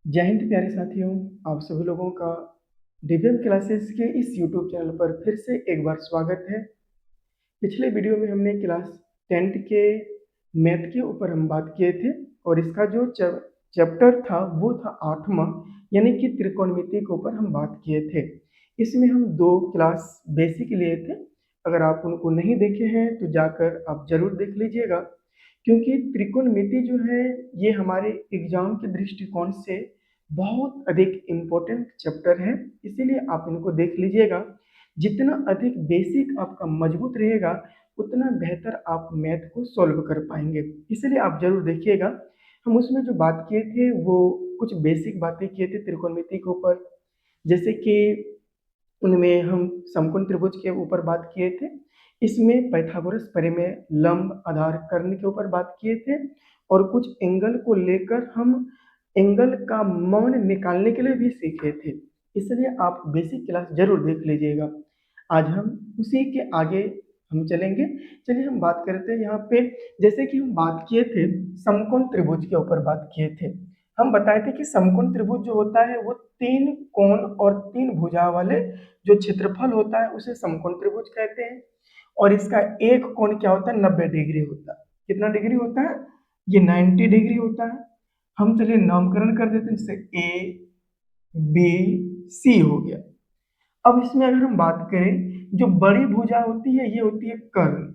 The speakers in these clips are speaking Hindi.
जय हिंद प्यारे साथियों, आप सभी लोगों का दिव्यम क्लासेस के इस यूट्यूब चैनल पर फिर से एक बार स्वागत है। पिछले वीडियो में हमने क्लास 10th के मैथ के ऊपर हम बात किए थे और इसका जो चैप्टर था वो था 8वां, यानी कि त्रिकोणमिति के ऊपर हम बात किए थे। इसमें हम 2 क्लास बेसिक लिए थे। अगर आप उनको नहीं देखे हैं तो जाकर आप जरूर देख लीजिएगा, क्योंकि त्रिकोणमिति जो है ये हमारे एग्जाम के दृष्टिकोण से बहुत अधिक इम्पोर्टेंट चैप्टर है। इसीलिए आप इनको देख लीजिएगा। जितना अधिक बेसिक आपका मजबूत रहेगा उतना बेहतर आप मैथ को सॉल्व कर पाएंगे। इसलिए आप जरूर देखिएगा। हम उसमें जो बात किए थे वो कुछ बेसिक बातें किए थे त्रिकोणमिति के ऊपर, जैसे कि उनमें हम समकोण त्रिभुज के ऊपर बात किए थे। इसमें पाइथागोरस प्रमेय, लंब, आधार, कर्ण के ऊपर बात किए थे और कुछ एंगल को लेकर हम एंगल का मान निकालने के लिए भी सीखे थे। इसलिए आप बेसिक क्लास जरूर देख लीजिएगा। आज हम उसी के आगे हम चलेंगे। चलिए हम बात करते हैं यहाँ पे। जैसे कि हम बात किए थे समकोण त्रिभुज के ऊपर बात किए थे। हम बताए थे कि समकोण त्रिभुज जो होता है वो 3 कोण और 3 भुजा वाले जो क्षेत्रफल होता है उसे समकोण त्रिभुज कहते हैं। और इसका एक कोण क्या होता है, 90 डिग्री होता है। कितना डिग्री होता है? ये 90 डिग्री होता है। हम चलिए नामकरण कर देते हैं, जैसे ए बी सी हो गया। अब इसमें अगर हम बात करें, जो बड़ी भुजा होती है ये होती है कर्ण,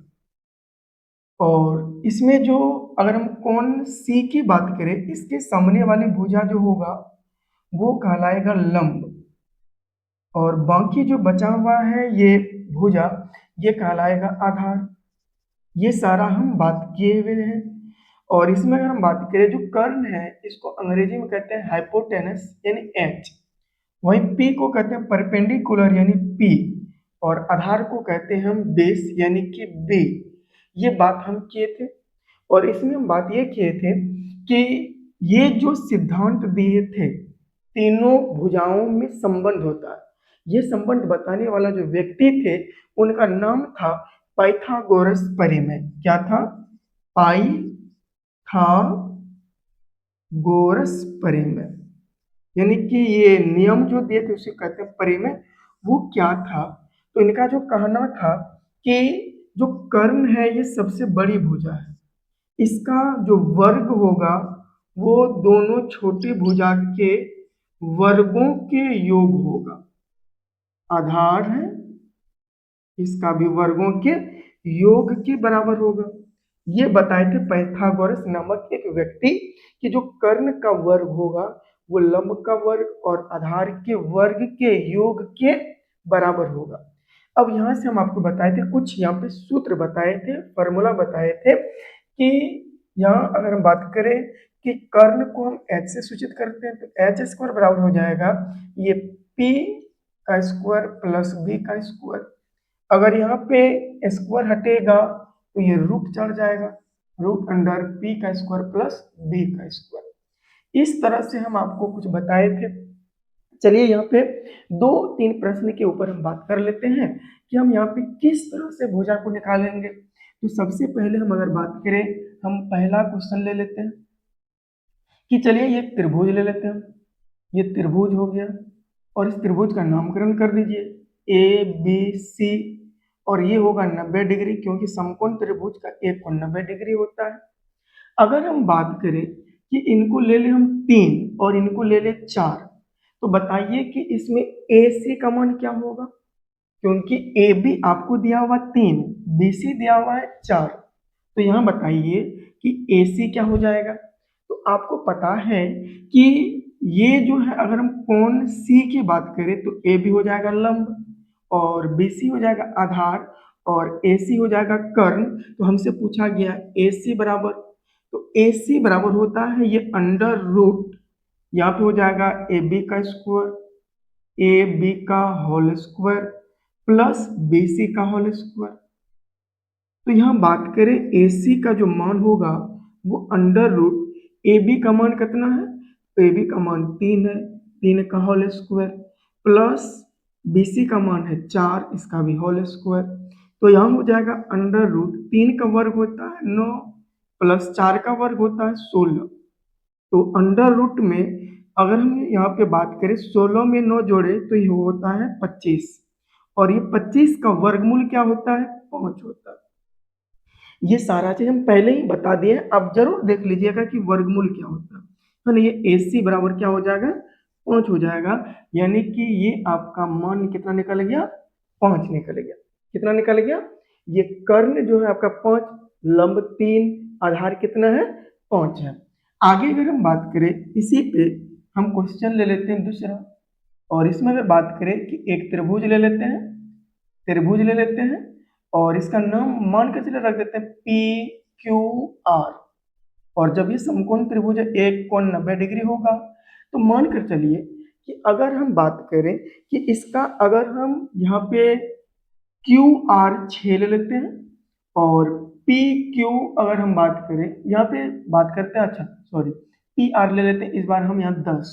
और इसमें जो अगर हम कोण सी की बात करें, इसके सामने वाली भुजा जो होगा वो कहलाएगा लंब, और बाकी जो बचा हुआ है ये भुजा ये कहलाएगा आधार। ये सारा हम बात किए हुए हैं। और इसमें अगर हम बात करें, जो कर्ण है इसको अंग्रेजी में कहते हैं हाइपोटेनस यानी एच, वहीं पी को कहते हैं परपेंडिकुलर यानी पी, और आधार को कहते हैं हम बेस यानी कि बी। ये बात हम किए थे। और इसमें हम बात ये किए थे कि ये जो सिद्धांत दिए थे, तीनों भुजाओं में संबंध होता है। ये संबंध बताने वाला जो व्यक्ति थे उनका नाम था पाइथागोरस प्रमेय। क्या था? पाइथागोरस प्रमेय, यानी कि ये नियम जो दिए थे उसे कहते हैं प्रमेय। वो क्या था? तो इनका जो कहना था कि जो कर्ण है ये सबसे बड़ी भुजा है, इसका जो वर्ग होगा वो दोनों छोटी भुजा के वर्गों के योग होगा। आधार है, इसका भी वर्गों के योग के बराबर होगा। ये बताए थे पाइथागोरस नामक एक व्यक्ति कि जो कर्ण का वर्ग होगा वो लंब का वर्ग और आधार के वर्ग के योग के बराबर होगा। अब यहाँ से हम आपको बताए थे, कुछ यहाँ पे सूत्र बताए थे, फॉर्मूला बताए थे कि यहाँ अगर हम बात करें कि कर्ण को हम एच से सूचित करते हैं तो एच स्क्वायर बराबर हो जाएगा ये पी का स्क्वायर प्लस बी का स्क्वायर। अगर यहाँ पे स्क्वायर हटेगा तो ये रूट चढ़ जाएगा, रूट अंडर पी का स्क्वायर प्लस बी का स्क्वायर। इस तरह से हम आपको कुछ बताए थे। चलिए यहाँ पे 2-3 प्रश्न के ऊपर हम बात कर लेते हैं कि हम यहाँ पे किस तरह से भुजा को निकालेंगे। तो सबसे पहले हम अगर बात करें, हम पहला क्वेश्चन ले लेते हैं कि चलिए ये त्रिभुज ले लेते हैं। ये त्रिभुज हो गया और इस त्रिभुज का नामकरण कर दीजिए ए बी सी, और ये होगा 90 डिग्री, क्योंकि समकोण त्रिभुज का एक कोण 90 डिग्री होता है। अगर हम बात करें कि इनको ले ले हम 3 और इनको ले ले 4, तो बताइए कि इसमें ए सी का मान क्या होगा? क्योंकि ए बी आपको दिया हुआ 3, बी सी दिया हुआ है 4, तो यहाँ बताइए कि ए सी क्या हो जाएगा? तो आपको पता है कि ये जो है, अगर हम कोण सी की बात करें तो ए बी हो जाएगा लंब, और बी सी हो जाएगा आधार, और ए सी हो जाएगा कर्ण। तो हमसे पूछा गया ए सी बराबर, तो ए सी बराबर होता है ये अंडर रूट, यहाँ पे हो जाएगा ए बी का स्क्वायर, ए बी का whole square plus B C का होल स्क्वायर। तो यहाँ बात करें ए सी का जो मान होगा वो अंडर रूट ए बी का मान कितना है? तो ए बी का मान 3 है, 3 का whole square plus B C का मान है 4, इसका भी होल स्क्वायर। तो यहाँ हो जाएगा अंडर रूट 3 का वर्ग होता है 9 प्लस 4 का वर्ग होता है 16। तो अंडर रूट में अगर हम यहाँ पे बात करें 16 में 9 जोड़े तो ये होता है 25, और ये 25 का वर्गमूल क्या होता है? 5 होता है। ये सारा चीज हम पहले ही बता दिए, अब जरूर देख लीजिएगा कि वर्गमूल क्या होता है ना। ये AC बराबर क्या हो जाएगा? 5 हो जाएगा। यानी कि ये आपका मान कितना निकल गया? 5 निकल गया। कितना निकल गया? ये कर्ण जो है आपका 5, लंब 3, आधार कितना है? 5 है। आगे अगर हम बात करें इसी पे, हम क्वेश्चन ले लेते हैं दूसरा, और इसमें अगर बात करें कि एक त्रिभुज ले लेते हैं, त्रिभुज ले लेते हैं और इसका नाम मान कर चलिए रख देते हैं PQR। और जब ये समकोण त्रिभुज है, एक कोण 90 डिग्री होगा, तो मान कर चलिए कि अगर हम बात करें कि इसका, अगर हम यहाँ पे QR 6 ले लेते हैं और PQ अगर हम बात करें, यहाँ पे बात करते हैं, अच्छा सॉरी, PR ले लेते हैं, इस बार हम यहाँ 10,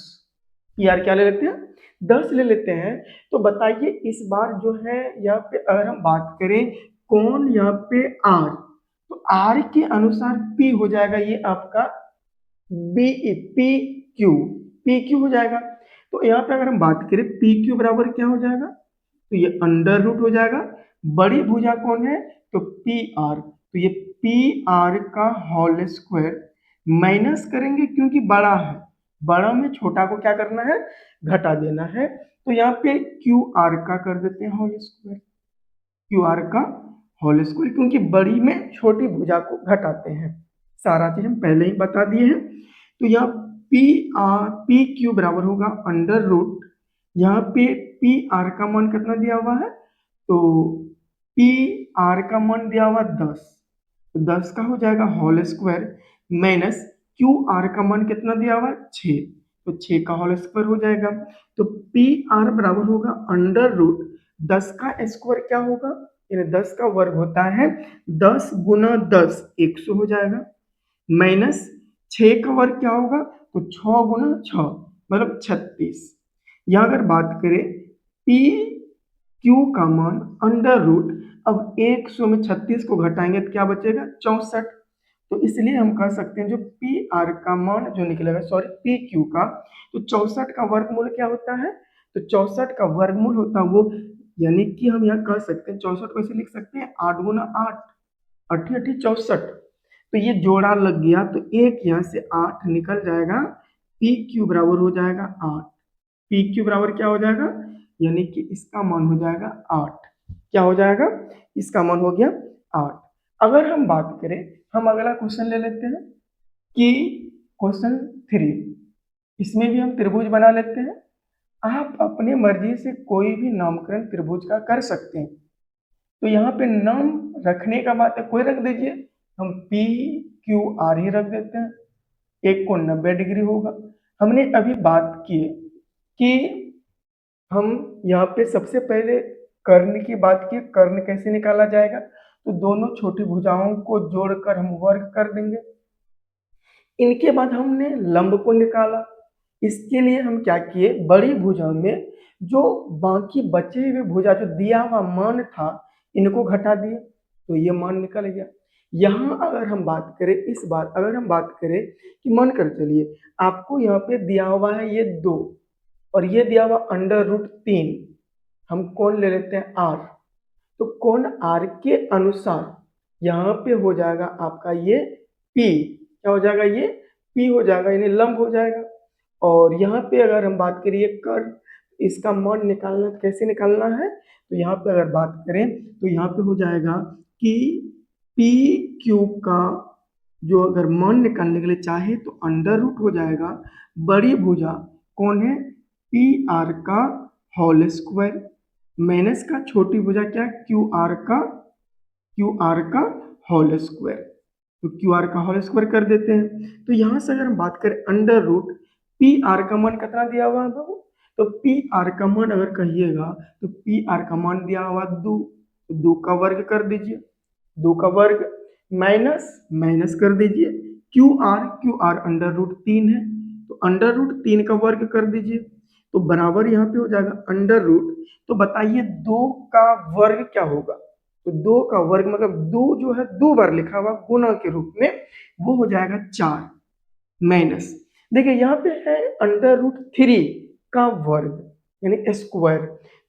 PR क्या ले लेते हैं? 10 ले लेते हैं। तो बताइए इस बार जो है यहाँ पे अगर हम बात करें कौन यहाँ पे R, तो R के अनुसार P हो जाएगा ये आपका PQ हो जाएगा। तो यहाँ पे अगर हम बात करें PQ बराबर क्या हो जाएगा? तो ये अंडर रूट हो जाएगा। बड़ी भुजा कौन है? तो PR, तो ये PR का होल स्क्वायर माइनस करेंगे क्योंकि बड़ा है, बड़ा में छोटा को क्या करना है? घटा देना है। तो यहाँ पे QR का कर देते हैं होल स्क्वायर, QR का होल स्क्वायर, क्योंकि बड़ी में छोटी भुजा को घटाते हैं। सारा चीज हम पहले ही बता दिए हैं। तो यहाँ PQ बराबर होगा अंडर रूट, यहाँ पे PR का मान कितना दिया हुआ है? तो PR का मान दिया हुआ 10, तो 10 का हो जाएगा होल स्क्वायर माइनस QR का मान कितना दिया हुआ? 6, तो 6 का होल स्क्वायर हो जाएगा। तो PR बराबर होगा अंडर रूट 10 का स्क्वायर क्या होगा? यानी 10 का वर्ग होता है 10 गुना 10, 100 हो जाएगा, माइनस 6 का वर्ग क्या होगा? तो 6 गुना 6 मतलब 36। यहाँ अगर बात करें पी क्यू का मान अंडर रूट, अब 100 में 36 को घटाएंगे तो क्या बचेगा? 64। तो इसलिए हम कह सकते हैं जो पी आर का मान जो निकलेगा, सॉरी पी क्यू का, तो 64 का वर्गमूल क्या होता है? तो 64 का वर्गमूल होता है वो, यानी कि हम यहाँ कह सकते हैं 64 को ऐसे लिख सकते हैं 8 गुना 8, 8 8 64। तो ये जोड़ा लग गया तो एक यहाँ से 8 निकल जाएगा, पी क्यू बराबर हो जाएगा 8। पी क्यू बराबर क्या हो जाएगा? यानी कि इसका मान हो जाएगा 8। क्या हो जाएगा? इसका मान हो गया 8। अगर हम बात करें, हम अगला क्वेश्चन ले लेते हैं कि क्वेश्चन 3, इसमें भी हम त्रिभुज बना लेते हैं। आप अपने मर्जी से कोई भी नामकरण त्रिभुज का कर सकते हैं। तो यहाँ पे नाम रखने का बात है, कोई रख दीजिए, हम PQR ही रख देते हैं, एक कोण 90 डिग्री होगा। हमने अभी बात की कि हम यहाँ पे सबसे पहले कर्ण की बात की, कर्ण कैसे निकाला जाएगा? तो दोनों छोटी भुजाओं को जोड़कर हम वर्ग कर देंगे। इनके बाद हमने लंब को निकाला। इसके लिए हम क्या किए? बड़ी भुजा में जो बाकी बचे हुए भुजा जो दिया हुआ मान था, इनको घटा दिए, तो ये मान निकल गया। यहाँ अगर हम बात करें, इस बार अगर हम बात करें कि मान कर चलिए आपको यहाँ पे दिया हुआ है ये 2 और ये दिया हुआ अंडर रूट 3, हम कौन ले लेते हैं? R। तो कोण R के अनुसार यहाँ पे हो जाएगा आपका ये P, क्या हो जाएगा? ये P हो जाएगा, यानी लंब हो जाएगा। और यहाँ पे अगर हम बात करिए कर्ण, इसका मान निकालना कैसे निकालना है? तो यहाँ पे अगर बात करें तो यहाँ पे हो जाएगा कि पी क्यू का जो अगर मान निकालने के लिए चाहे तो अंडर रूट हो जाएगा, बड़ी भुजा कौन है? पी आर का होल स्क्वायर माइनस का छोटी भुजा क्या? क्यू आर का होल स्क्वायर। तो क्यू आर का होल स्क्वायर कर देते हैं। तो यहाँ से अगर हम बात करें अंडर रूट पी आर का मान कितना दिया हुआ है बाबू? तो पी आर का मान अगर कहिएगा तो पी आर का मान दिया हुआ 2, तो 2 का वर्ग कर दीजिए, 2 का वर्ग माइनस माइनस कर दीजिए, क्यू आर अंडर रूट 3 है, तो अंडर रूट 3 का वर्ग कर दीजिए, तो बराबर यहाँ पे हो जाएगा अंडर रूट। तो बताइए 2 का वर्ग क्या होगा? तो 2 का वर्ग मतलब 2 जो है 2 बार लिखा हुआ गुणा के रूप में, वो हो जाएगा 4 माइनस देखिए यहाँ पे है अंडर रूट थ्री का वर्ग यानी स्क्वायर।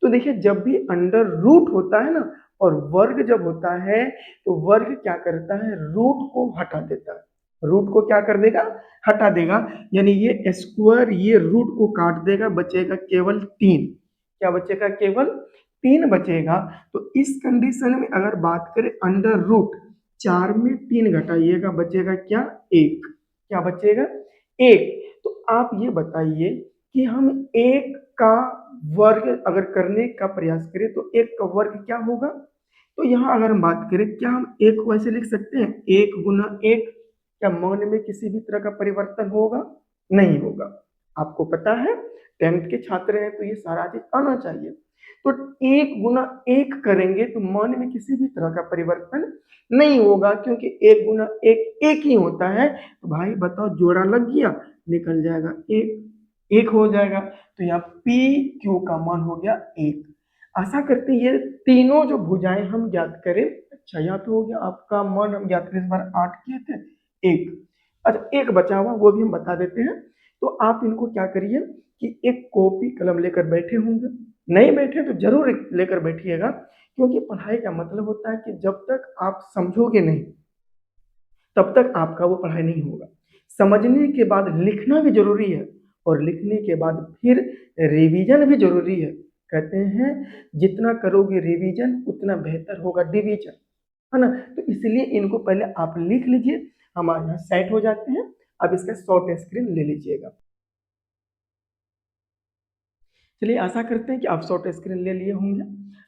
तो देखिए जब भी अंडर रूट होता है ना और वर्ग जब होता है तो वर्ग क्या करता है, रूट को हटा देता है। रूट को क्या कर देगा, हटा देगा। यानी ये स्क्वायर ये रूट को काट देगा, बचेगा केवल तीन। क्या बचेगा, केवल तीन बचेगा। तो इस कंडीशन में अगर बात करें अंडर रूट चार में तीन घटाइएगा, बचेगा क्या, एक। क्या बचेगा, एक। तो आप ये बताइए कि हम एक का वर्ग अगर करने का प्रयास करें तो एक का वर्ग क्या होगा। तो यहाँ अगर हम बात करें, क्या हम एक को ऐसे लिख सकते हैं, एक गुना एक। क्या मान में किसी भी तरह का परिवर्तन होगा, नहीं होगा। आपको पता है 10th के छात्र हैं तो ये सारा चीज आना चाहिए। तो एक गुना एक करेंगे तो मान में किसी भी तरह का परिवर्तन नहीं होगा, क्योंकि एक गुना एक एक ही होता है। तो भाई बताओ, जोड़ा लग गया, निकल जाएगा एक, एक हो जाएगा। तो यहाँ पी क्यू का मान हो गया एक। आशा करते हैं ये तीनों जो भुजाएं हम ज्ञात करें। अच्छा यहाँ पे हो गया आपका मान, हम ज्ञात करें इस बार 8 किए थे, एक। अच्छा एक बचा हुआ वो भी हम बता देते हैं। तो आप इनको क्या करिए कि एक कॉपी कलम लेकर बैठे होंगे, नहीं बैठे तो जरूर लेकर बैठिएगा। क्योंकि पढ़ाई का मतलब होता है कि जब तक आप समझोगे नहीं तब तक आपका वो पढ़ाई नहीं होगा। समझने के बाद लिखना भी जरूरी है, और लिखने के बाद फिर रिवीजन भी जरूरी है। कहते हैं जितना करोगे रिवीजन उतना बेहतर होगा डिवीजन, है ना। तो इसलिए इनको पहले आप लिख लीजिए, हमारे यहाँ सेट हो जाते हैं। अब इसका शॉर्ट स्क्रीन ले लीजिएगा। चलिए आशा करते हैं कि आप शॉर्ट स्क्रीन ले लिए होंगे।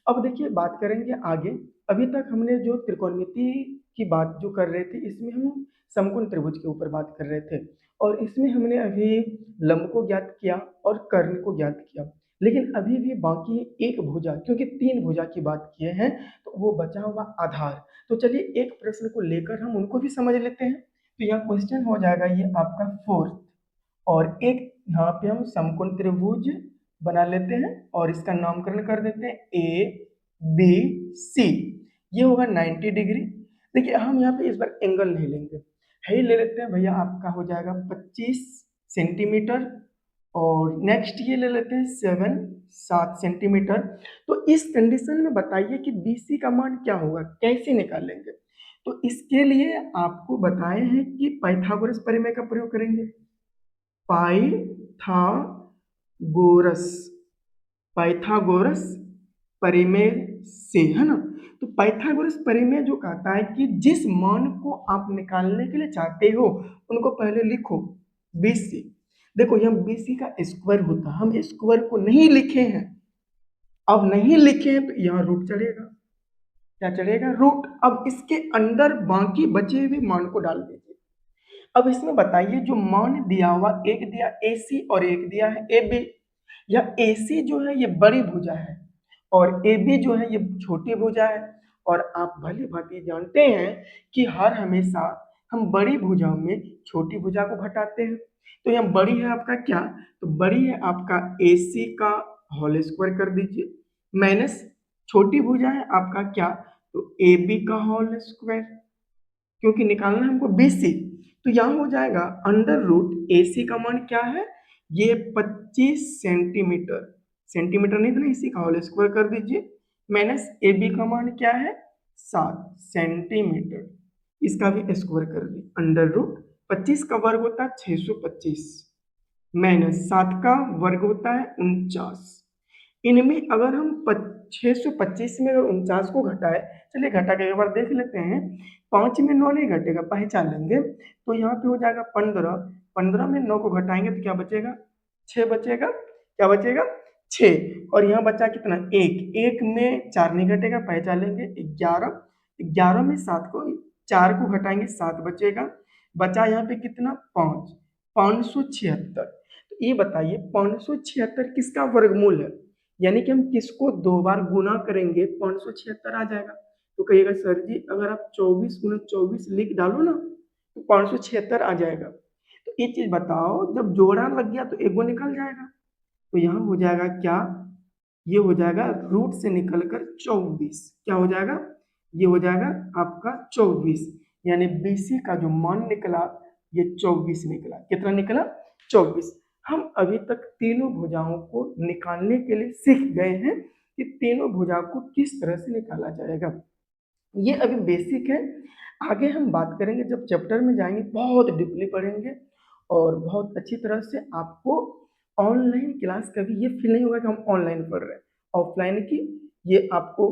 अब देखिए बात करेंगे आगे। अभी तक हमने जो त्रिकोणमिति की बात जो कर रहे थे, इसमें हम समकोण त्रिभुज के ऊपर बात कर रहे थे, और इसमें हमने अभी लंब को ज्ञात किया और कर्ण को ज्ञात किया। लेकिन अभी भी बाकी एक भुजा, क्योंकि तीन भुजा की बात किए हैं तो वो बचा हुआ आधार। तो चलिए एक प्रश्न को लेकर हम उनको भी समझ लेते हैं। तो यह क्वेश्चन हो जाएगा ये आपका फोर्थ, और एक यहाँ पे हम समकोण त्रिभुज बना लेते हैं और इसका नामकरण कर देते हैं ए बी सी। ये होगा 90 डिग्री। देखिए हम यहाँ पे इस बार एंगल नहीं लेंगे, है ही ले लेते हैं भैया, आपका हो जाएगा 25 सेंटीमीटर। और नेक्स्ट ये ले लेते हैं 7 सेंटीमीटर। तो इस कंडीशन में बताइए कि बी सी का मान क्या होगा, कैसे निकालेंगे। तो इसके लिए आपको बताए हैं कि पाइथागोरस प्रमेय का प्रयोग करेंगे। पाइथागोरस, पाइथागोरस परिमेय से, है ना। तो पाइथागोरस परिमेय जो कहता है कि जिस मान को आप निकालने के लिए चाहते हो उनको पहले लिखो बीसी। देखो यहाँ बीसी का स्क्वायर होता है, हम स्क्वायर को नहीं लिखे हैं। अब नहीं लिखे हैं तो यहाँ रूट चढ़ेगा। क्या चढ़ेगा, रूट। अब इसके अंदर बाकी बचे हुए मान को डाल दीजिए। अब इसमें बताइए जो मान दिया हुआ, एक दिया ए सी और एक दिया है ए बी। यह ए सी जो है ये बड़ी भुजा है और ए बी जो है ये छोटी भुजा है। और आप भली भांति जानते हैं कि हर हमेशा हम बड़ी भुजाओं में छोटी भुजा को घटाते हैं। तो यहाँ बड़ी है आपका क्या, तो बड़ी है आपका ए सी का होल स्क्वायर कर दीजिए, माइनस छोटी भुजा है आपका क्या, तो ए बी का होल स्क्वायर, क्योंकि निकालना है हमको बीसी। तो यहाँ हो जाएगा अंडर रूट ए सी का मान क्या है, ये 25 सेंटीमीटर। सेंटीमीटर नहीं था ना, इसी का होल स्क्वायर कर दीजिए, माइनस ए बी का मान क्या है 7 सेंटीमीटर। इसका भी स्क्वायर कर दी। अंडर रूट 25 का वर्ग होता है 625, माइनस 7 का वर्ग होता है 49। इनमें अगर हम 625 में अगर 49 को घटाए, चलिए घटा के एक बार देख लेते हैं। 5 में 9 नहीं घटेगा, पहचान लेंगे। तो यहाँ पे हो जाएगा 15। 15 में 9 को घटाएंगे तो क्या बचेगा, 6 बचेगा। क्या बचेगा, 6। और यहाँ बचा कितना, एक। एक में 4 नहीं घटेगा, पहचान लेंगे 11। 11 में 7 को 4 को घटाएंगे 7 बचेगा। बचा यहाँ पे कितना, 5। 576। तो ये बताइए 576 किसका वर्गमूल है, यानी कि हम किसको दो बार गुना करेंगे 576 आ जाएगा। तो कहिएगा सर जी अगर आप 24 गुना 24 लिख डालो ना तो 576 आ जाएगा। तो एक चीज बताओ, जब जोड़ा लग गया तो एक गो निकल जाएगा। तो यहाँ हो जाएगा क्या, ये हो जाएगा रूट से निकलकर 24। क्या हो जाएगा, ये हो जाएगा आपका 24। यानी बीसी का जो मान निकला ये 24 निकला। कितना निकला, 24। हम अभी तक तीनों भुजाओं को निकालने के लिए सीख गए हैं कि तीनों भुजाओं को किस तरह से निकाला जाएगा। ये अभी बेसिक है। आगे हम बात करेंगे, जब चैप्टर में जाएंगे बहुत डीपली पढ़ेंगे और बहुत अच्छी तरह से आपको ऑनलाइन क्लास कभी ये फील नहीं होगा कि हम ऑनलाइन पढ़ रहे हैं, ऑफलाइन की ये आपको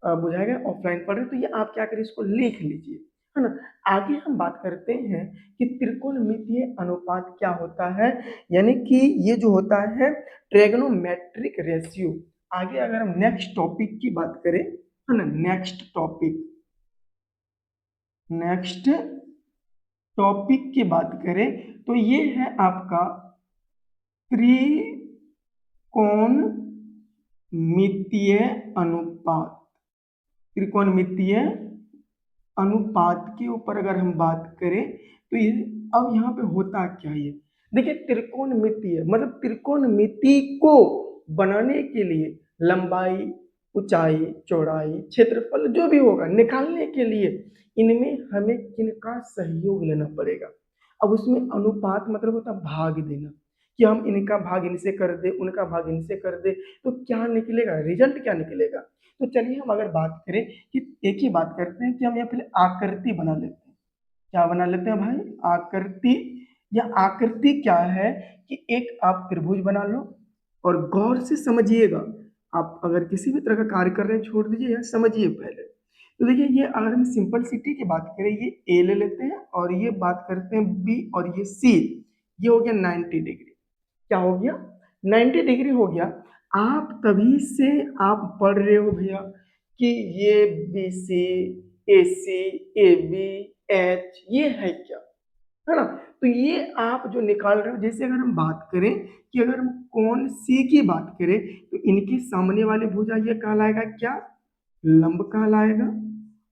बुझाएगा। ऑफलाइन पढ़ रहे हैं तो ये आप क्या करिए, इसको लिख लीजिए, है ना। आगे हम बात करते हैं कि त्रिकोणमितीय अनुपात क्या होता है, यानी कि ये जो होता है ट्रिग्नोमेट्रिक रेशियो। आगे अगर हम नेक्स्ट टॉपिक की बात करें, है ना, नेक्स्ट टॉपिक की बात करें तो ये है आपका त्रिकोणमितीय अनुपात। त्रिकोणमितीय अनुपात के ऊपर अगर हम बात करें तो ये अब यहाँ पे होता क्या है, देखिए त्रिकोणमितीय मतलब त्रिकोणमिति को बनाने के लिए लंबाई, ऊंचाई, चौड़ाई, क्षेत्रफल जो भी होगा निकालने के लिए इनमें हमें किनका सहयोग लेना पड़ेगा। अब उसमें अनुपात मतलब होता है भाग देना, कि हम इनका भाग इनसे कर दे, उनका भाग इनसे कर दे, तो क्या निकलेगा, रिजल्ट क्या निकलेगा। तो चलिए हम अगर बात करें कि एक ही बात करते हैं कि हम यहाँ पहले आकृति बना लेते हैं। क्या बना लेते हैं भाई, आकृति। या आकृति क्या है कि एक आप त्रिभुज बना लो और गौर से समझिएगा। आप अगर किसी भी तरह का कार्य कर रहे हैं छोड़ दीजिए, या समझिए पहले। तो देखिए ये अगर हम सिंपल सिटी की बात करें, ये ए ले लेते हैं और ये बात करते हैं बी और ये सी। ये हो गया 90 डिग्री। क्या हो गया, 90 डिग्री हो गया। आप तभी से आप पढ़ रहे हो भैया कि ये B C, A C, A B, H, ये है क्या, है ना। तो ये आप जो निकाल रहे हो, जैसे अगर हम बात करें कि अगर हम कोण सी की बात करें तो इनके सामने वाली भुजा ये कहलाएगा क्या, लंब कहलाएगा।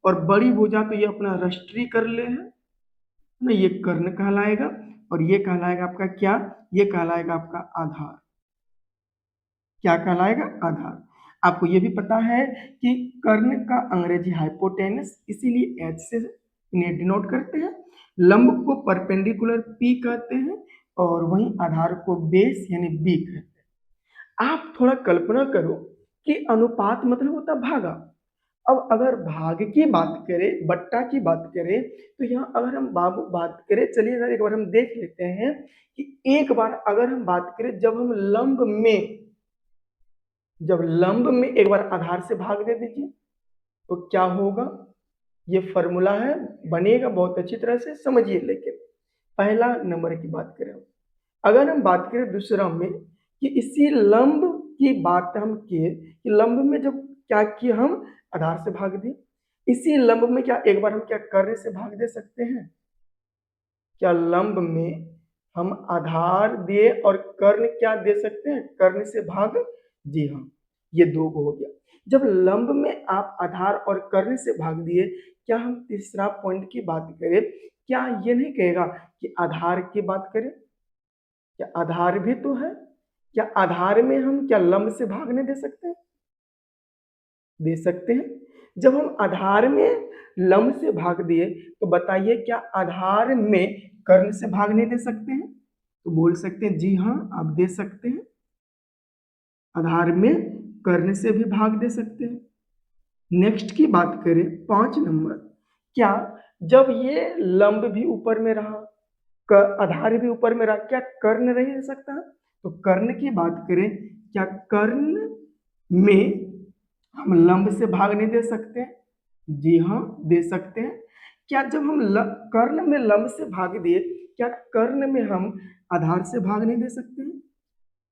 और बड़ी भुजा तो ये अपना रस्ट्री कर ले है ना, ये कर्ण कहलाएगा। और ये कहलाएगा आपका क्या, ये कहलाएगा आपका आधार। क्या कहलाएगा, आधार। आपको ये भी पता है कि कर्ण का अंग्रेजी हाइपोटेनस, इसीलिए एच से इन्हें डिनोट करते हैं। लंब को परपेंडिकुलर पी कहते हैं और वहीं आधार को बेस यानी बी कहते हैं। आप थोड़ा कल्पना करो कि अनुपात मतलब होता है भागा। अब अगर भाग की बात करें, बट्टा की बात करें, तो यहाँ अगर हम बात करें, चलिए अगर एक बार हम देख लेते हैं कि एक बार अगर हम बात करें जब लंब में एक बार आधार से भाग दे दीजिए तो क्या होगा, ये फॉर्मूला है, बनेगा बहुत अच्छी तरह से समझिए। लेकिन पहला नंबर की बात करें, अगर हम बात करें दूसरा में कि इसी लंब की बात हम किए कि लंब में जब क्या किए हम आधार से भाग दिए, इसी लंब में क्या एक बार हम क्या कर्ण से भाग दे सकते हैं, क्या लंब में हम आधार दिए और कर्ण क्या दे सकते हैं, कर्ण से भाग। जी हाँ, ये दो को हो गया। जब लंब में आप आधार और कर्ण से भाग दिए, क्या हम तीसरा पॉइंट की बात करें, क्या ये नहीं कहेगा कि आधार की बात करें, क्या आधार भी तो है, क्या आधार में हम क्या लंब से भागने दे सकते हैं, दे सकते हैं। जब हम आधार में लंब से भाग दिए तो बताइए क्या आधार में कर्ण से भाग नहीं दे सकते हैं, तो बोल सकते हैं जी हाँ आप दे सकते हैं, आधार में कर्ण से भी भाग दे सकते हैं। नेक्स्ट की बात करें 5 नंबर, क्या जब ये लंब भी ऊपर में रहा, आधार भी ऊपर में रहा, क्या कर्ण नहीं दे सकता, तो कर्ण की बात करें, क्या कर्ण में हम लंब से भाग नहीं दे सकते, जी हाँ दे सकते हैं। क्या जब हम कर्ण में लंब से भाग दिए, क्या कर्ण में हम आधार से भाग नहीं दे सकते हैं,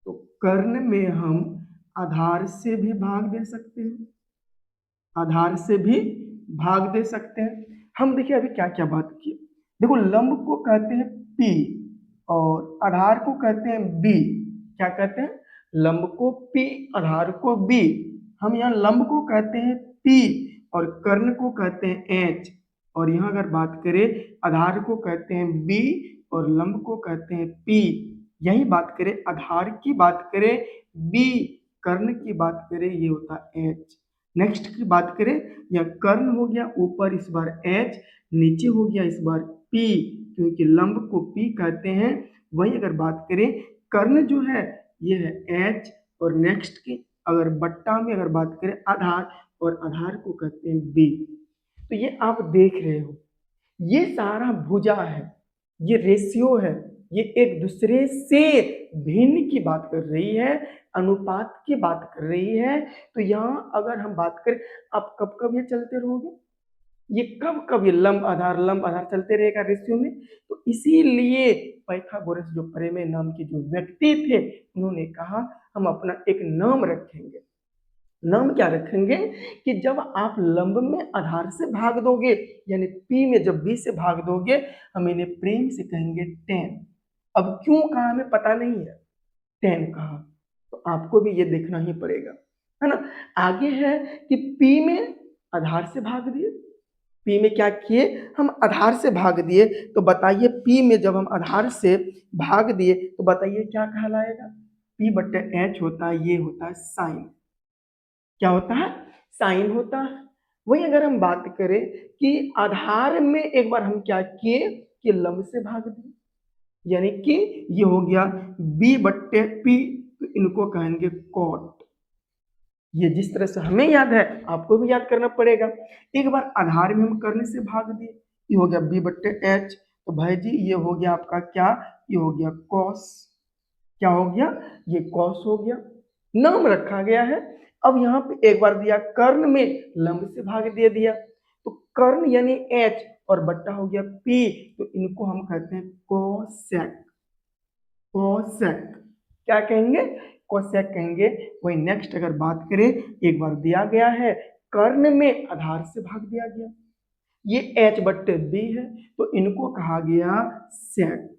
तो कर्ण में हम आधार से भी भाग दे सकते हैं, आधार से भी भाग दे सकते हैं। हम देखिए अभी क्या क्या बात की, देखो लंब को कहते हैं पी और आधार को कहते हैं बी। क्या कहते हैं, लंब को पी, आधार को बी। हम यहाँ लंब को कहते हैं पी और कर्ण को कहते हैं एच। और यहाँ अगर बात करें आधार को कहते हैं बी और लंब को कहते हैं पी। यही बात करें आधार की बात करें बी, कर्ण की बात करें ये होता है एच। नेक्स्ट की बात करें, यह कर्ण हो गया ऊपर इस बार एच, नीचे हो गया इस बार पी, क्योंकि लंब को पी कहते हैं वही अगर बात करें कर्ण जो है ये है एच और नेक्स्ट की अगर बट्टा में अगर बात करें आधार और आधार को कहते हैं बी। तो ये आप देख रहे हो ये सारा भुजा है, ये रेशियो है, ये एक दूसरे से भिन्न की बात कर रही है, अनुपात की बात कर रही है। तो यहाँ अगर हम बात करें आप कब कब ये चलते रहोगे, ये कब कब ये लंब आधार चलते रहेगा रेशियो में। तो इसीलिए पाइथागोरस जो प्रमेय नाम के जो व्यक्ति थे उन्होंने कहा हम अपना एक नाम रखेंगे। नाम क्या रखेंगे कि जब आप लंब में आधार से भाग दोगे यानी P में जब B से भाग दोगे हम इन्हें प्रेम से कहेंगे 10। अब क्यों कहा हमें पता नहीं है 10 कहा, तो आपको भी ये देखना ही पड़ेगा, है ना। आगे है कि P में आधार से भाग दिए, P में क्या किए हम आधार से भाग दिए, तो बताइए P में जब हम आधार से भाग दिए तो बताइए क्या कहलाएगा, P बटे H होता है, ये होता है साइन। क्या होता है साइन होता है। वही अगर हम बात करें कि आधार में एक बार हम क्या किए कि लंब से भाग दिए यानी कि ये हो गया b बट्टे p, तो इनको कहेंगे कॉट। ये जिस तरह से हमें याद है आपको भी याद करना पड़ेगा। एक बार आधार में हम करने से भाग दिए, ये हो गया b बट्टे h, तो भाई जी ये हो गया आपका क्या, ये हो गया कॉस। क्या हो गया ये कॉस हो गया, नाम रखा गया है। अब यहाँ पे एक बार दिया कर्ण में लंब से भाग दे दिया, तो कर्ण यानी h और बट्टा हो गया p, तो इनको हम कहते हैं कोसेक। कोसेक क्या कहेंगे कोसेक कहेंगे। वही नेक्स्ट अगर बात करें एक बार दिया गया है कर्ण में आधार से भाग दिया गया, ये h बट्टे b है, तो इनको कहा गया सेक।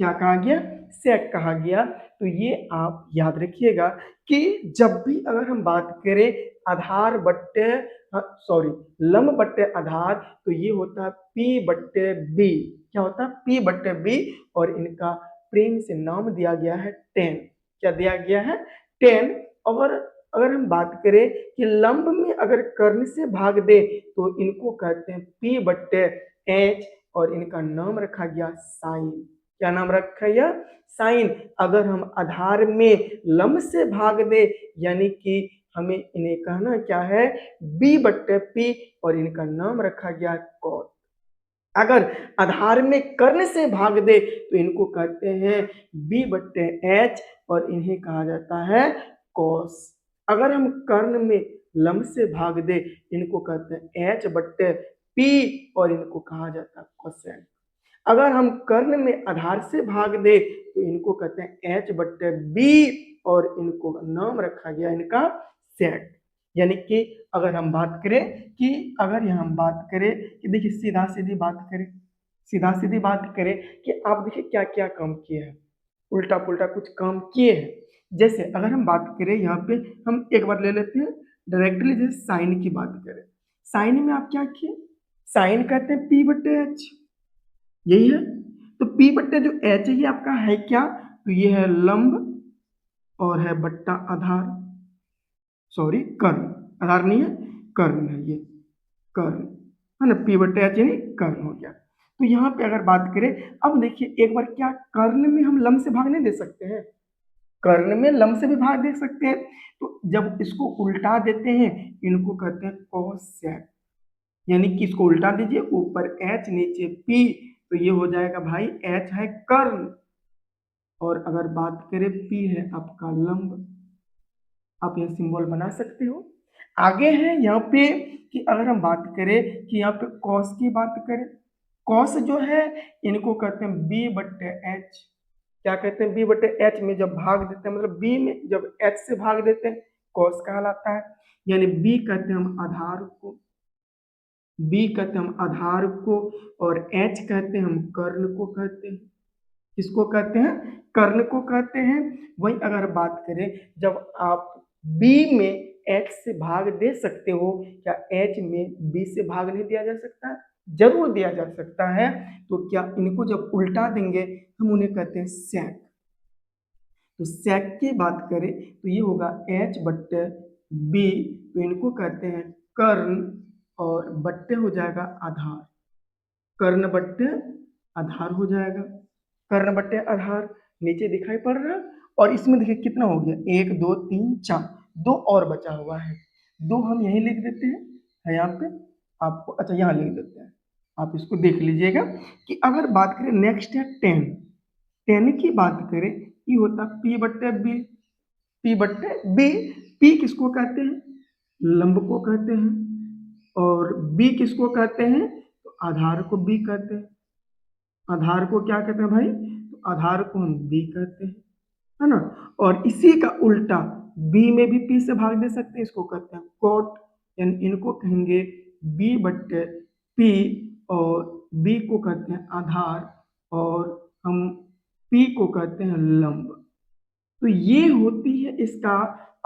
क्या कहा गया सेक कहा गया। तो ये आप याद रखिएगा कि जब भी अगर हम बात करें आधार बट्टे सॉरी लंब बट्टे आधार, तो ये होता है p बट्टे b। क्या होता है p बट्टे b, और इनका प्रेम से नाम दिया गया है 10। क्या दिया गया है 10। और अगर हम बात करें कि लंब में अगर कर्ण से भाग दे तो इनको कहते हैं p बट्टे h, और इनका नाम रखा गया साइन। क्या नाम रखा गया साइन। अगर हम आधार में लंब से भाग दे यानी कि हमें इन्हें कहना क्या है b बट्टे p, और इनका नाम रखा गया कॉट। अगर आधार में कर्ण से भाग दे तो इनको कहते हैं b बट्टे h, और इन्हें कहा जाता है कॉस। अगर हम कर्ण में लंब से भाग दे इनको कहते हैं h बट्टे p, और इनको कहा जाता है कोसेक। अगर हम कर्ण में आधार से भाग दे तो इनको कहते हैं h बट्टे b, और इनको नाम रखा गया इनका सेक। यानी कि अगर हम बात करें कि अगर यहाँ हम बात करें कि देखिए सीधा सीधी बात करें, सीधा सीधी बात करें कि आप देखिए क्या क्या काम किए हैं, उल्टा पुल्टा कुछ काम किए हैं। जैसे अगर हम बात करें यहाँ पे हम एक बार ले लेते हैं डायरेक्टली, जैसे साइन की बात करें, साइन में आप क्या किए साइन कहते हैं p बट्टे h, यही है। तो p बट्टे जो h है ये आपका है क्या, तो ये है लंब और है बट्टा आधार, सॉरी कर्ण, आधार नहीं है कर्ण है, ये कर्ण है ना, p बट्टे h यानी कर्ण हो गया। तो यहाँ पे अगर बात करें अब देखिए एक बार क्या कर्ण में हम लंब से भाग नहीं दे सकते हैं, कर्ण में लंब से भी भाग दे सकते हैं। तो जब इसको उल्टा देते हैं इनको कहते हैं कोसेक, यानी कि इसको उल्टा दीजिए ऊपर h नीचे p, तो ये हो जाएगा भाई h है कर्ण, और अगर बात करें p है आपका लंब। आप यह सिंबल बना सकते हो। आगे है यहाँ पे कि अगर हम बात करें कि यहाँ पे कॉस की बात करें, कॉस जो है इनको कहते हैं b बट्टे h। क्या कहते हैं b बट्टे h में जब भाग देते हैं, मतलब b में जब h से भाग देते हैं कॉस कहलाता है। यानी b कहते हैं हम आधार को, b कहते हैं हम आधार को, और h कहते हैं हम कर्ण को कहते हैं। किसको कहते हैं कर्ण को कहते हैं। वही अगर बात करें जब आप b में h से भाग दे सकते हो, क्या h में b से भाग नहीं दिया जा सकता, जरूर दिया जा सकता है। तो क्या इनको जब उल्टा देंगे हम उन्हें कहते हैं सेक। तो सेक की बात करें तो ये होगा h बट्टे b, तो इनको कहते हैं कर्ण, और बट्टे हो जाएगा आधार, कर्ण बट्टे आधार हो जाएगा। कर्ण बट्टे आधार नीचे दिखाई पड़ रहा है। और इसमें देखिए कितना हो गया, 1 2 3 4, 2 और बचा हुआ है, 2 हम यहीं लिख देते हैं, है यहाँ पे आपको, अच्छा यहाँ लिख देते हैं, आप इसको देख लीजिएगा कि अगर बात करें नेक्स्ट है 10, 10 की बात करें, ये होता पी बट्टे बी, पी बट्टे बी। पी किसको कहते हैं, लंब को कहते हैं, और बी किसको कहते हैं, तो आधार को बी कहते हैं। आधार को क्या कहते हैं भाई, तो आधार को हम बी कहते हैं, है ना। और इसी का उल्टा बी में भी पी से भाग दे सकते हैं, इसको कहते हैं कोट, यानी इनको कहेंगे बी बट्टे पी, और बी को कहते हैं आधार, और हम पी को कहते हैं लंब। तो ये होती है इसका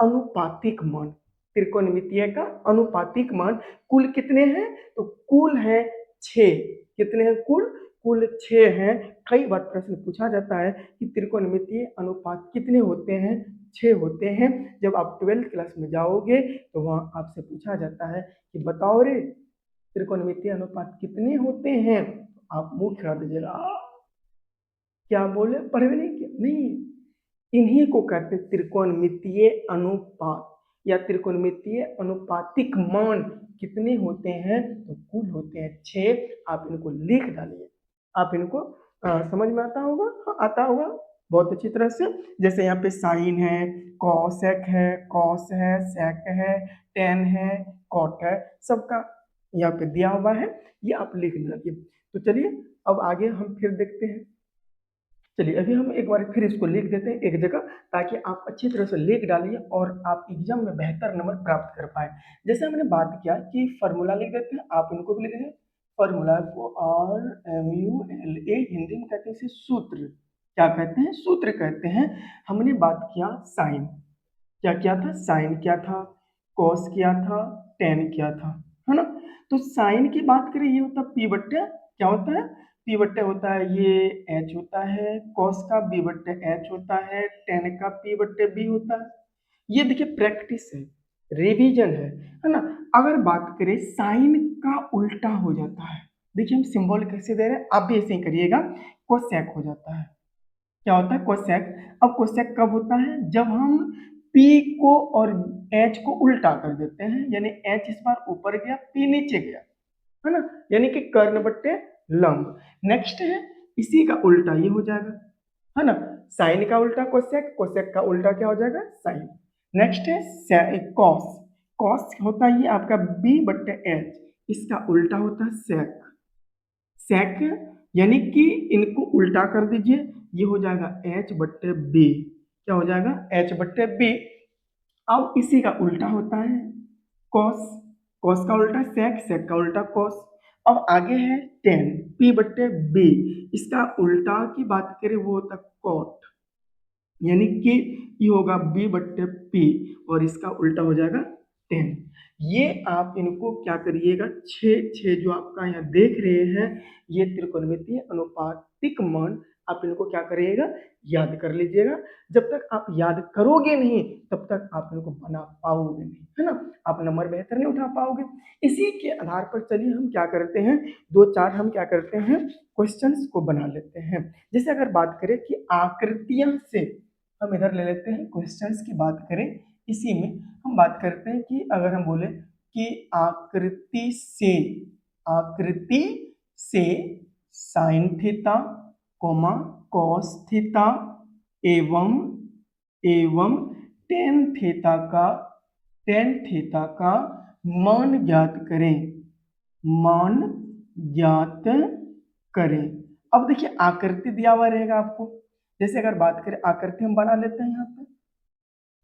अनुपातिक मान, त्रिकोणमितीय का अनुपातिक मान। कुल कितने हैं, तो कुल है 6। कितने हैं कुल, कुल 6 हैं। कई बार प्रश्न पूछा जाता है कि त्रिकोणमितीय अनुपात कितने होते हैं, 6 होते हैं। जब आप 12th क्लास में जाओगे तो वहाँ आपसे पूछा जाता है कि बताओ रे त्रिकोणमितीय अनुपात कितने होते हैं, आप मुंह खिला दीजिएगा, क्या बोले, पढ़े नहीं क्या, नहीं, इन्हीं को कहते हैं त्रिकोणमितीय अनुपात या त्रिकोणमितीय अनुपातिक मान। कितने होते हैं, तो कुल होते हैं 6। आप इनको लिख डालिए, आप इनको समझ में आता होगा, हाँ, आता होगा बहुत अच्छी तरह से। जैसे यहाँ पे साइन है, कॉसेक है, कॉस है, सेक है, टेन है, कॉट है, सबका यहाँ पे दिया हुआ है, ये आप लिख लीजिए। तो चलिए अब आगे हम फिर देखते हैं। चलिए अभी हम एक बार फिर इसको लिख देते हैं एक जगह, ताकि आप अच्छी तरह से लिख डालिए और आप एग्जाम में बेहतर नंबर प्राप्त कर पाए। जैसे हमने बात किया कि फार्मूला लिख देते हैं, आप इनको भी लिख दें। फार्मूला को RMULA हिंदी में कहते हैं इसे सूत्र, क्या कहते हैं, सूत्र कहते हैं। हमने बात किया साइन, क्या किया था, साइन क्या था, कॉस किया था, टेन किया था, है ना। तो साइन की बात करें, ये होता पी बट्टे, क्या होता है, पी बट्टे होता है, ये एच होता है, कॉस का बी बट्टे एच होता है, टेन का पी बट्टे बी होता है। ये देखिए प्रैक्टिस है, रिवीजन है ना। अगर बात करें साइन का उल्टा हो जाता है, देखिए हम सिंबल कैसे दे रहे हैं, आप भी ऐसे ही करिएगा, कोसेक हो जाता है, क्या होता है, कोसेक। अब कोसेक कब होता है, जब हम P को और H को उल्टा कर देते हैं, यानी H इस बार ऊपर गया, P नीचे गया, है ना, यानी कि कर्ण बट्टे लंब। नेक्स्ट है इसी का उल्टा ये हो जाएगा, है ना, साइन का उल्टा कोसेक, कोसेक का उल्टा क्या हो जाएगा, साइन। नेक्स्ट है कॉस, कॉस होता है ये आपका B बट्टे H, इसका उल्टा होता है सेक, सेक, यानी कि इनको उल्टा कर दीजिए, ये हो जाएगा H बट्टे बी, क्या हो जाएगा, H बट्टे बी। अब इसी का उल्टा होता है कॉस, कॉस का उल्टा सेक, सेक का उल्टा कॉस। अब आगे है टेन, P बट्टे बी, इसका उल्टा की बात करें वो होता है कॉट, यानी कि ये होगा B बट्टे P, और इसका उल्टा हो जाएगा 10। ये आप इनको क्या करिएगा, 6 जो आपका यहाँ देख रहे हैं, ये त्रिकोणमितीय अनुपातिक मान, आप इनको क्या करिएगा, याद कर लीजिएगा। जब तक आप याद करोगे नहीं तब तक आप इनको बना पाओगे नहीं, है ना, आप नंबर बेहतर नहीं उठा पाओगे। इसी के आधार पर चलिए हम क्या करते हैं, 2-4 हम क्या करते हैं, क्वेश्चंस को बना लेते हैं। जैसे अगर बात करें कि आकृतियों से, हम इधर ले लेते हैं क्वेश्चंस की बात करें, इसी में हम बात करते हैं कि अगर हम बोले कि आकृति से sine theta, comma cos theta एवं एवं टेन थीटा का मान ज्ञात करें, मान ज्ञात करें। अब देखिए आकृति दिया हुआ रहेगा आपको, जैसे अगर बात करें आकृति हम बना लेते हैं यहाँ पे,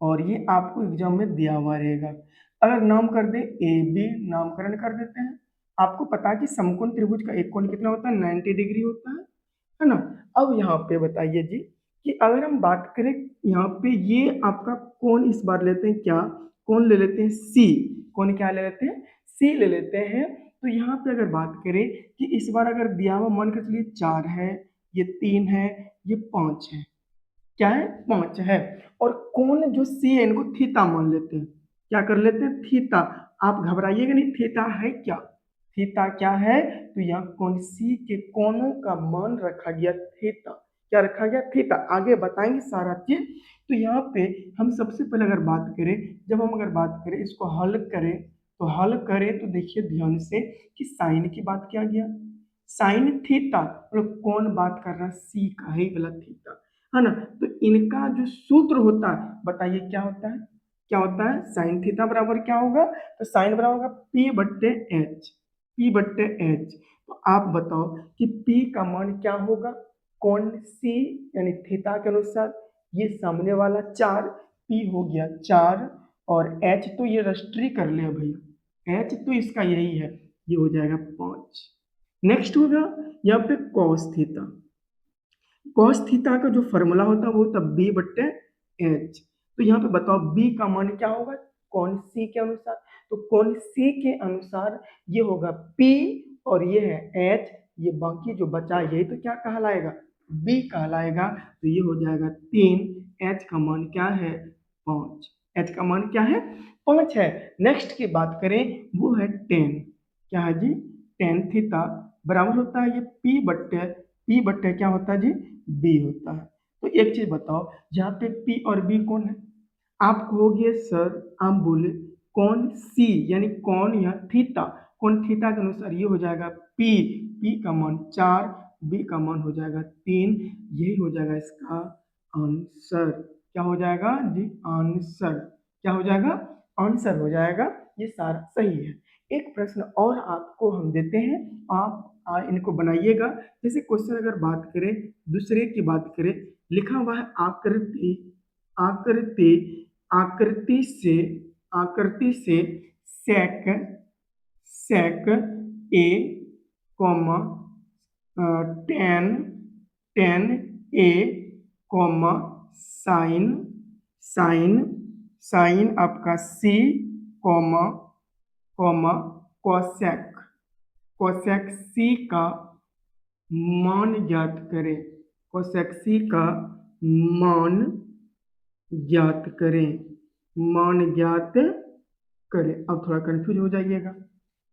और ये आपको एग्जाम में दिया हुआ रहेगा। अगर नाम कर दे ए बी, नामकरण कर देते हैं। आपको पता है कि समकोण त्रिभुज का एक कोण कितना होता है, 90 डिग्री होता है ना। अब यहाँ पे बताइए जी कि अगर हम बात करें यहाँ पे, ये आपका कोण इस बार लेते हैं, क्या कोण ले लेते हैं, सी, कोण क्या ले लेते हैं, सी ले लेते हैं। तो यहाँ पे अगर बात करें कि इस बार अगर दिया हुआ मान कर चलिए 4 है, ये 3 है, ये 5 है, क्या है, 5 है। और कोण जो सी है इनको थीटा मान लेते हैं, क्या कर लेते हैं, थीटा। आप घबराइएगा नहीं, थीटा है क्या, थीटा क्या है, तो यहाँ कोण सी के कोणों का मान रखा गया थीटा, क्या रखा गया, थीटा। आगे बताएंगे सारा चीज। तो यहाँ पे हम सबसे पहले अगर बात करें, जब हम अगर बात करें इसको हल करें, तो हल करें तो देखिए ध्यान से कि साइन की बात किया गया, साइन थीटा, मतलब कौन बात कर रहा है, सी का ही वाला थीटा, है ना। तो इनका जो सूत्र होता है, बताइए क्या होता है, क्या होता है, साइन थीटा बराबर क्या होगा, तो साइन बराबर होगा पी बट्टे एच, पी बट्टे एच। तो आप बताओ कि पी का मान क्या होगा, कौन सी यानी थीटा के अनुसार, ये सामने वाला 4, पी हो गया 4, और एच तो ये रस्ट्री कर ले भैया, एच तो इसका यही है, ये हो जाएगा 5। नेक्स्ट होगा यहाँ पे कॉस थीटा, कॉस थीटा का जो फॉर्मूला होता है वो होता है बी बट्टे एच। तो यहाँ पे बताओ बी का मान क्या होगा, कौन सी के अनुसार, तो कौन सी के अनुसार ये होगा पी, और ये है एच, ये बाकी जो बचा यही तो क्या कहलाएगा, बी कहलाएगा। तो ये हो जाएगा 3, एच का मान क्या है 5, एच का मान क्या है 5 है। नेक्स्ट की बात करें वो है 10, क्या है जी, टेन थीटा बराबर होता है ये पी बट्टे क्या होता है जी, बी होता है। तो एक चीज बताओ, यहाँ पे पी और बी कौन है, आप कहोगे सर, आप बोले कौन सी यानी कौन या थीटा, कौन थीटा के अनुसार ये हो जाएगा पी, पी का मान 4, बी का मान हो जाएगा 3, यही हो जाएगा इसका आंसर। क्या हो जाएगा जी, आंसर, क्या हो जाएगा, आंसर हो जाएगा, ये सारा सही है। एक प्रश्न और आपको हम देते हैं, आप इनको बनाइएगा। जैसे क्वेश्चन अगर बात करें, दूसरे की बात करें, लिखा हुआ है आकृति, आकृति, आकृति से, आकृति से सेक, सेक ए कॉमा टेन, टेन ए कॉमा साइन, साइन, साइन आपका C comma, comma cosec, cosec सी का मान ज्ञात करें, कोसेक सी का मान ज्ञात करें, मान ज्ञात करें। अब थोड़ा कंफ्यूज हो जाइएगा,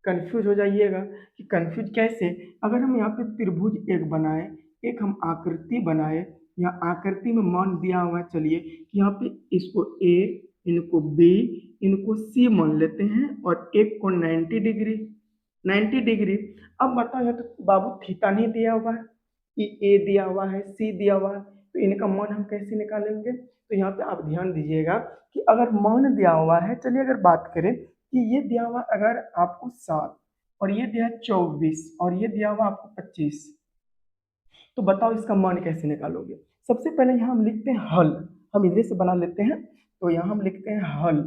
कंफ्यूज हो जाइएगा कि कंफ्यूज कैसे, अगर हम यहाँ पे त्रिभुज एक बनाए, एक हम आकृति बनाए, या आकृति में मान दिया हुआ है, चलिए कि यहाँ पे इसको ए, इनको बी, इनको सी मान लेते हैं, और एक को 90 डिग्री, 90 डिग्री। अब बताओ यहाँ तो बाबू थीटा नहीं दिया हुआ है, कि ए दिया हुआ है, सी दिया हुआ है, तो इनका मान हम कैसे निकालेंगे। तो यहाँ पे आप ध्यान दीजिएगा कि अगर मान दिया हुआ है, चलिए अगर बात करें कि ये दिया हुआ अगर आपको 7, और ये दिया 24, और ये दिया हुआ आपको 25, तो बताओ इसका मान कैसे निकालोगे। सबसे पहले यहाँ हम लिखते हैं हल, हम इधर से बना लेते हैं। तो यहाँ हम लिखते हैं हल,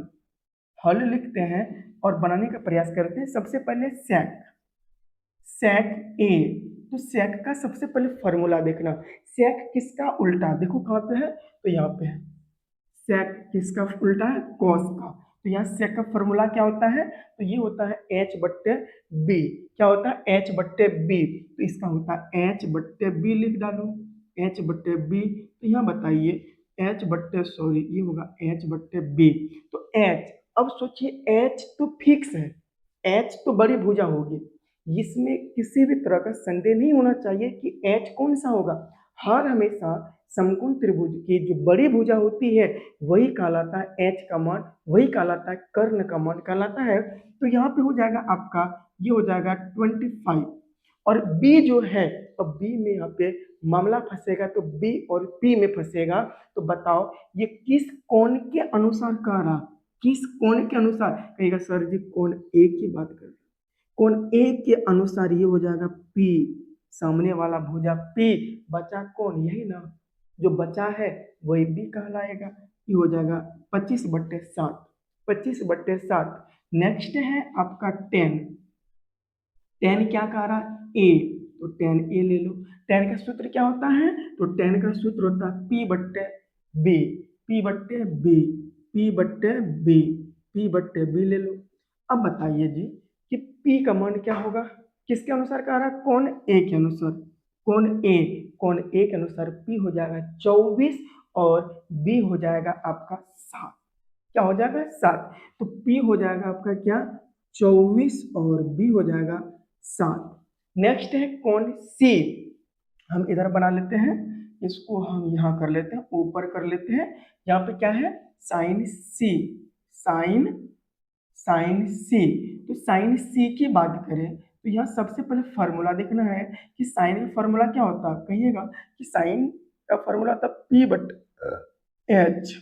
हल लिखते हैं और बनाने का प्रयास करते हैं। सबसे पहले सेक, सेक ए, तो सेक का सबसे पहले फॉर्मूला देखना, सेक किसका उल्टा, देखो कहाँ पे है, तो यहाँ पे है, सेक किसका उल्टा है, कॉस का। तो यहाँ सेक का फॉर्मूला क्या होता है, तो ये होता है एच बट्टे बी, क्या होता है एच बट्टे बी, तो इसका होता है एच बट्टे बी, लिख डालो एच बट्टे बी। तो यहाँ बताइए एच बट्टे, सॉरी ये होगा एच बट्टे बी, तो एच, अब सोचिए एच तो फिक्स है, एच तो बड़ी भुजा होगी, इसमें किसी भी तरह का संदेह नहीं होना चाहिए कि एच कौन सा होगा। हर हमेशा समकोण त्रिभुज की जो बड़ी भुजा होती है वही कहलाता है एच का मान, वही कहलाता है कर्ण का मान कहलाता है। तो यहाँ पे हो जाएगा आपका, ये हो जाएगा 25, और बी जो है, तो बी में यहाँ पे मामला फंसेगा, तो बी और पी में फंसेगा। तो बताओ ये किस कोण के अनुसार कह रहा, किस कोण के अनुसार, कहेगा सर जी कोण ए की बात कर, कोण ए के अनुसार ये हो जाएगा पी, सामने वाला भुजा पी, बचा कौन, यही ना, जो बचा है वही बी कहलाएगा। ये हो जाएगा 25/7, 25/7। नेक्स्ट है आपका 10, 10 क्या कह रहा है ए, तो 10 ए ले लो। 10 का सूत्र क्या होता है, तो 10 का सूत्र होता है पी बट्टे बी, पी बट्टे बी, पी बट्टे बी, पी बट्टे बी ले लो। अब बताइए जी कि P का मान क्या होगा, किसके अनुसार कह रहा है, कौन ए के अनुसार, कौन ए, कौन ए के अनुसार P हो जाएगा 24, और B हो जाएगा आपका 7, क्या हो जाएगा 7। तो P हो जाएगा आपका क्या 24, और B हो जाएगा 7। नेक्स्ट है कौन C, हम इधर बना लेते हैं, इसको हम यहाँ कर लेते हैं, ऊपर कर लेते हैं। यहाँ पे क्या है, साइन सी, साइन साइन सी। तो साइन सी की बात करें तो यहाँ सबसे पहले फॉर्मूला देखना है कि साइन का फॉर्मूला क्या होता है। कहिएगा कि साइन का फॉर्मूला था पी बट एच,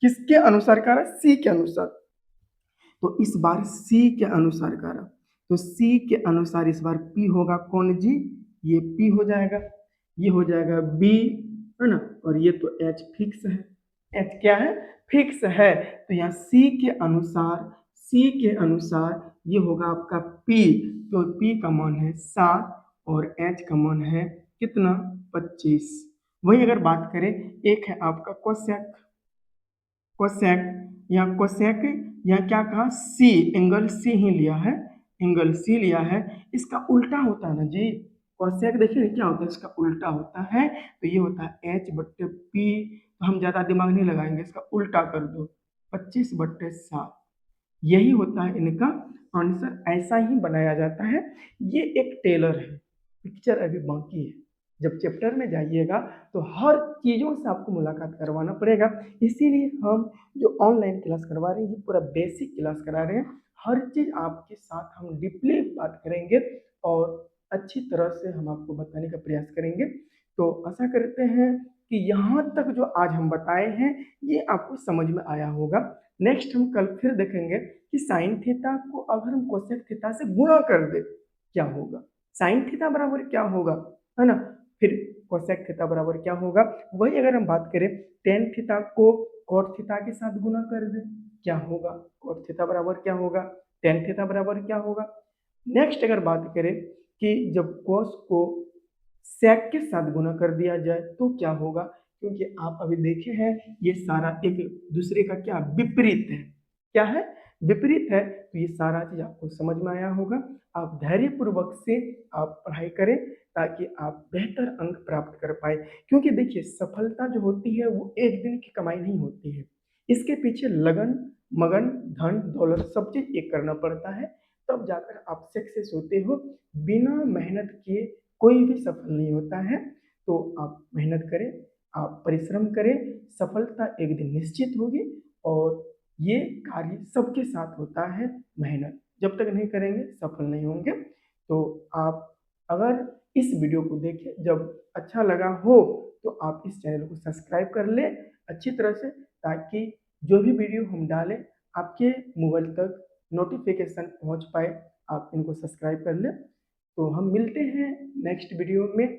किसके अनुसार करा, सी के अनुसार। तो इस बार सी के अनुसार करा, तो सी के अनुसार इस बार पी होगा कौन जी, ये पी हो जाएगा, ये हो जाएगा बी, है ना, और ये तो एच फिक्स है, एच क्या है, फिक्स है। तो यहाँ सी के अनुसार, सी के अनुसार ये होगा आपका पी, तो पी का मान है 7 और एच का मान है कितना, 25। वही अगर बात करें, एक है आपका कोसेक, कोसेक, यहाँ कोसेक, यहाँ क्या कहा, सी, एंगल सी ही लिया है, एंगल सी लिया है। इसका उल्टा होता है ना जी, कोसेक देखिए क्या होता है, इसका उल्टा होता है, तो ये होता है एच बट्टे पी। तो हम ज्यादा दिमाग नहीं लगाएंगे, इसका उल्टा कर दो, 25/7, यही होता है इनका आंसर, ऐसा ही बनाया जाता है। ये एक टेलर है, पिक्चर अभी बाकी है। जब चैप्टर में जाइएगा तो हर चीज़ों से आपको मुलाकात करवाना पड़ेगा, इसीलिए हम जो ऑनलाइन क्लास करवा रहे हैं ये पूरा बेसिक क्लास करा रहे हैं। हर चीज़ आपके साथ हम डीपली बात करेंगे और अच्छी तरह से हम आपको बताने का प्रयास करेंगे। तो आशा करते हैं कि यहाँ तक जो आज हम बताए हैं ये आपको समझ में आया होगा। नेक्स्ट हम कल फिर देखेंगे कि साइन थीटा को अगर हम कोसेक थीटा से गुणा कर दे क्या होगा, साइन थीटा बराबर क्या होगा, है ना, फिर कोसेक थीटा बराबर क्या होगा। वही अगर हम बात करें टेन थीटा को कॉट थीटा के साथ गुणा कर दे क्या होगा, कॉट थीटा बराबर क्या होगा, टेन थीटा बराबर क्या होगा। नेक्स्ट अगर बात करें कि जब कोस को सेक के साथ गुणा कर दिया जाए तो क्या होगा, क्योंकि आप अभी देखे हैं ये सारा एक दूसरे का क्या विपरीत है, क्या है, विपरीत है। तो ये सारा चीज आपको समझ में आया होगा। आप धैर्यपूर्वक से आप पढ़ाई करें ताकि आप बेहतर अंक प्राप्त कर पाए, क्योंकि देखिए सफलता जो होती है वो एक दिन की कमाई नहीं होती है, इसके पीछे लगन, मगन, धन दौलत सब चीज एक करना पड़ता है, तब जाकर आप सक्सेस होते हो। बिना मेहनत किए कोई भी सफल नहीं होता है। तो आप मेहनत करें, आप परिश्रम करें, सफलता एक दिन निश्चित होगी। और ये कार्य सबके साथ होता है, मेहनत जब तक नहीं करेंगे सफल नहीं होंगे। तो आप अगर इस वीडियो को देखें, जब अच्छा लगा हो तो आप इस चैनल को सब्सक्राइब कर लें अच्छी तरह से, ताकि जो भी वीडियो हम डालें आपके मोबाइल तक नोटिफिकेशन पहुंच पाए। आप इनको सब्सक्राइब कर लें। तो हम मिलते हैं नेक्स्ट वीडियो में।